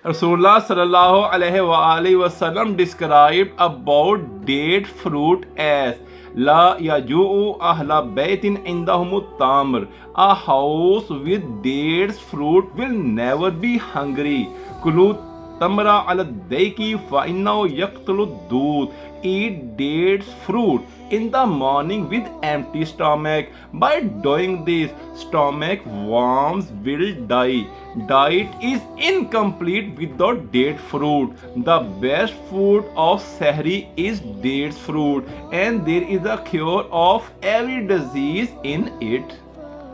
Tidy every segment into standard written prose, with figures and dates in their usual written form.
Rasulullah sallallahu alaihi wasallam described about date fruit as La yaju'u ahla baytin indahumut tamr. A house with dates fruit will never be hungry. Kulu tamra ala daiki fa innahu yaqtulu dood. Eat dates fruit in the morning with empty stomach. By doing this, stomach worms will die. Diet is incomplete without date fruit. The best food of Sahri is dates fruit, and there is a cure of every disease in it.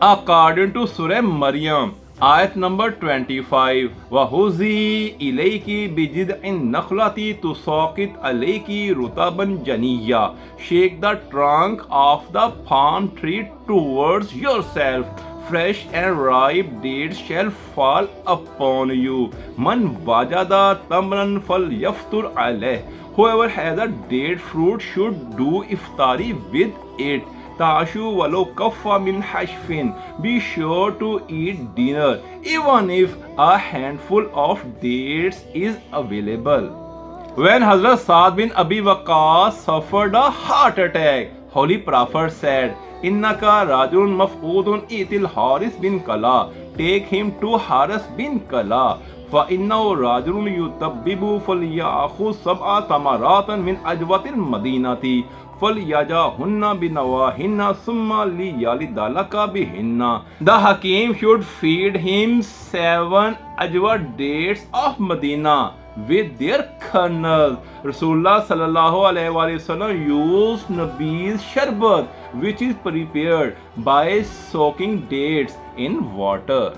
According to Surah Maryam, ayat number 25, وَهُزِّي إِلَيْكِ بِجِذْعِ النَّخْلَةِ تُسَاقِطْ عَلَيْكِ رُطَبًا جَنِيًّا. Shake the trunk of the palm tree towards yourself. Fresh and ripe dates shall fall upon you. Man wajada tamran fal yaftur alayh. Whoever has a date fruit should do iftari with it. Tashu walo kaffa min hashfin. Be sure to eat dinner even if a handful of dates is available. When Hazrat Saad bin Abi Waqqas suffered a heart attack, Holy Prophet said, Innaka rajun maf'udun itil Haris bin Kala. Take him to Haris bin Kala. فإنه رجل يطبب فليأخذ سبع تمرات من أجوة المدينة فليجعهن بنواهن ثم ليلد لك بهن. The Hakim should feed him 7 ajwa dates of Medina with their kernels. Rasulullah sallallahu alaihi wasallam used Nabi's sharbat, which is prepared by soaking dates in water.